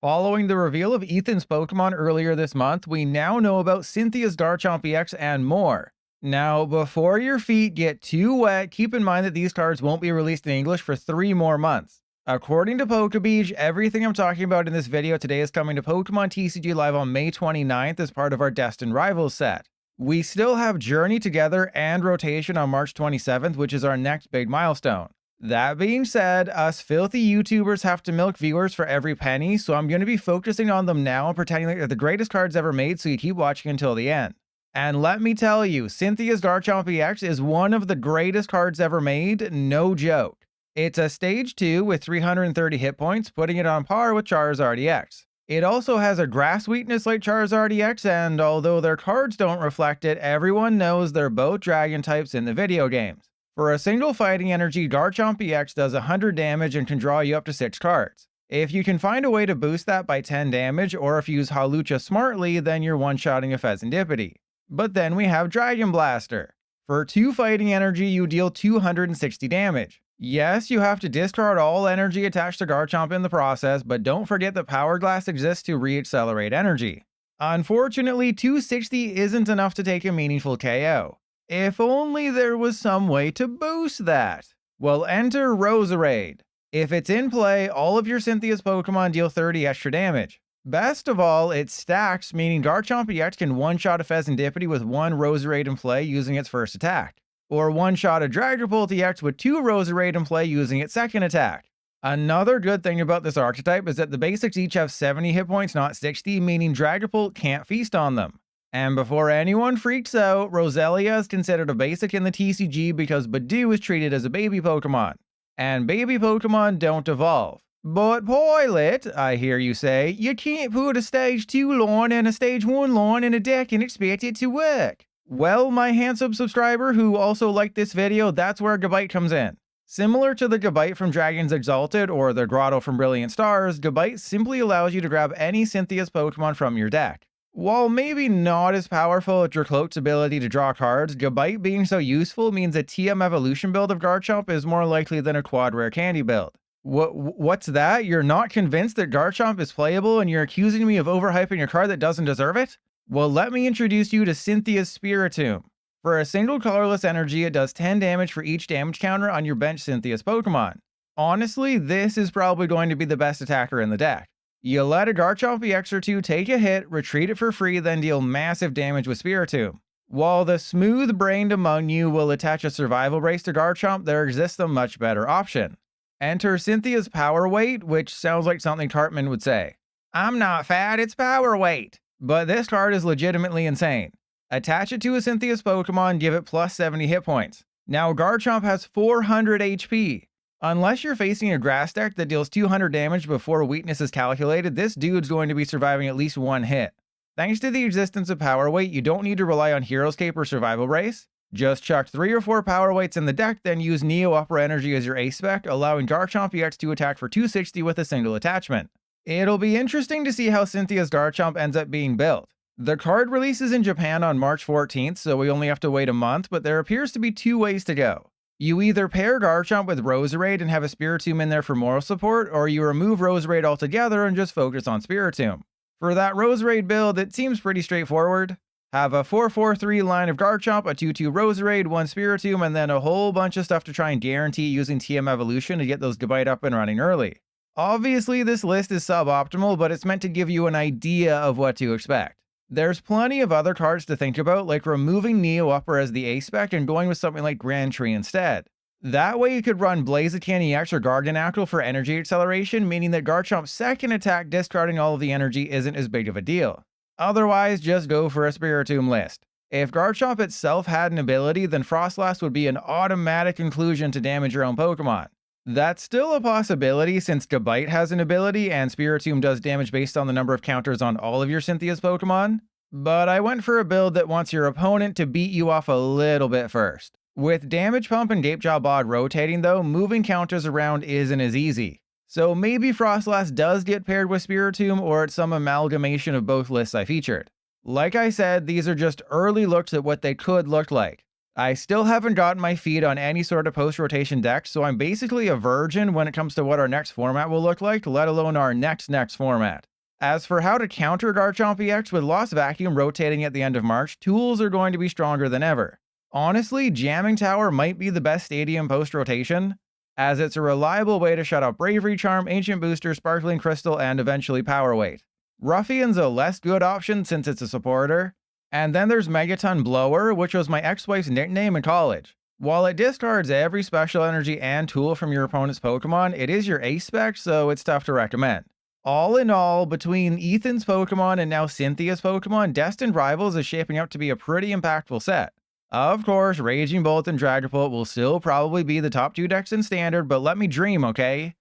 Following the reveal of Ethan's Pokemon earlier this month, we now know about Cynthia's Garchomp EX and more. Now, before your feet get too wet, keep in mind that these cards won't be released in English for 3 more months. According to PokeBeach, everything I'm talking about in this video today is coming to Pokemon TCG Live on May 29th as part of our Destined Rivals set. We still have Journey Together and Rotation on March 27th, which is our next big milestone. That being said, us filthy YouTubers have to milk viewers for every penny, so I'm going to be focusing on them now and pretending like they're the greatest cards ever made, so you keep watching until the end. And let me tell you, Cynthia's Garchomp EX is one of the greatest cards ever made, no joke. It's a Stage 2 with 330 hit points, putting it on par with Charizard EX. It also has a grass weakness like Charizard EX, and although their cards don't reflect it, everyone knows they're both dragon types in the video games. For a single fighting energy, Garchomp EX does 100 damage and can draw you up to 6 cards. If you can find a way to boost that by 10 damage, or if you use Hawlucha smartly, then you're one-shotting a Pheasantipity. But then we have Dragon Blaster. For 2 fighting energy, you deal 260 damage. Yes, you have to discard all energy attached to Garchomp in the process, but don't forget that Power Glass exists to re-accelerate energy. Unfortunately, 260 isn't enough to take a meaningful KO. If only there was some way to boost that. Well, enter Roserade. If it's in play, all of your Cynthia's Pokemon deal 30 extra damage. Best of all, it stacks, meaning Garchomp EX can one-shot a Pheasantipity with 1 Roserade in play using its first attack, or one-shot a Dragapult EX with 2 Roserade in play using its second attack. Another good thing about this archetype is that the basics each have 70 hit points, not 60, meaning Dragapult can't feast on them. And before anyone freaks out, Roselia is considered a basic in the TCG because Badoo is treated as a baby Pokemon. And baby Pokemon don't evolve. But Pilot, I hear you say, you can't put a Stage 2 line and a Stage 1 line in a deck and expect it to work. Well, my handsome subscriber who also liked this video, that's where Gabite comes in. Similar to the Gabite from Dragons Exalted or the Grotto from Brilliant Stars, Gabite simply allows you to grab any Cynthia's Pokemon from your deck. While maybe not as powerful as Dracloak's ability to draw cards, Gabite being so useful means a TM evolution build of Garchomp is more likely than a quad rare candy build. What's that? You're not convinced that Garchomp is playable and you're accusing me of overhyping a card that doesn't deserve it? Well, let me introduce you to Cynthia's Spiritomb. For a single colorless energy, it does 10 damage for each damage counter on your bench Cynthia's Pokemon. Honestly, this is probably going to be the best attacker in the deck. You let a Garchomp EX or 2 take a hit, retreat it for free, then deal massive damage with Spiritomb. While the smooth-brained among you will attach a survival brace to Garchomp, there exists a much better option. Enter Cynthia's Power Weight, which sounds like something Cartman would say. I'm not fat, it's power weight. But this card is legitimately insane. Attach it to a Cynthia's Pokemon, give it plus 70 hit points. Now Garchomp has 400 HP. Unless you're facing a grass deck that deals 200 damage before weakness is calculated, this dude's going to be surviving at least 1 hit. Thanks to the existence of Power Weight, you don't need to rely on Hero's Cape or Survival Brace. Just chuck 3 or 4 Power Weights in the deck, then use Neo Upper Energy as your ace spec, allowing Garchomp EX to attack for 260 with a single attachment. It'll be interesting to see how Cynthia's Garchomp ends up being built. The card releases in Japan on March 14th, so we only have to wait a month, but there appears to be 2 ways to go. You either pair Garchomp with Roserade and have a Spiritomb in there for moral support, or you remove Roserade altogether and just focus on Spiritomb. For that Roserade build, it seems pretty straightforward. Have a 4-4-3 line of Garchomp, a 2-2 Roserade, 1 Spiritomb, and then a whole bunch of stuff to try and guarantee using TM Evolution to get those Gabite up and running early. Obviously, this list is suboptimal, but it's meant to give you an idea of what to expect. There's plenty of other cards to think about, like removing Neo Upper as the ace spec and going with something like Grand Tree instead. That way you could run Blaziken EX or Garganacl for energy acceleration, meaning that Garchomp's second attack discarding all of the energy isn't as big of a deal. Otherwise, just go for a Spiritomb list. If Garchomp itself had an ability, then Frostlass would be an automatic inclusion to damage your own Pokemon. That's still a possibility since Gabite has an ability and Spiritomb does damage based on the number of counters on all of your Cynthia's Pokemon, but I went for a build that wants your opponent to beat you off a little bit first. With Damage Pump and Gapejaw Bod rotating though, moving counters around isn't as easy. So maybe Frostlass does get paired with Spiritomb, or it's some amalgamation of both lists I featured. Like I said, these are just early looks at what they could look like. I still haven't gotten my feet on any sort of post-rotation deck, so I'm basically a virgin when it comes to what our next format will look like, let alone our next format. As for how to counter Garchomp EX, with Lost Vacuum rotating at the end of March, tools are going to be stronger than ever. Honestly, Jamming Tower might be the best stadium post-rotation, as it's a reliable way to shut out Bravery Charm, Ancient Booster, Sparkling Crystal, and eventually Power Weight. Ruffian's a less good option since it's a supporter. And then there's Megaton Blower, which was my ex-wife's nickname in college. While it discards every special energy and tool from your opponent's Pokemon, it is your ace spec, so it's tough to recommend. All in all, between Ethan's Pokemon and now Cynthia's Pokemon, Destined Rivals is shaping up to be a pretty impactful set. Of course, Raging Bolt and Dragapult will still probably be the top 2 decks in Standard, but let me dream, okay?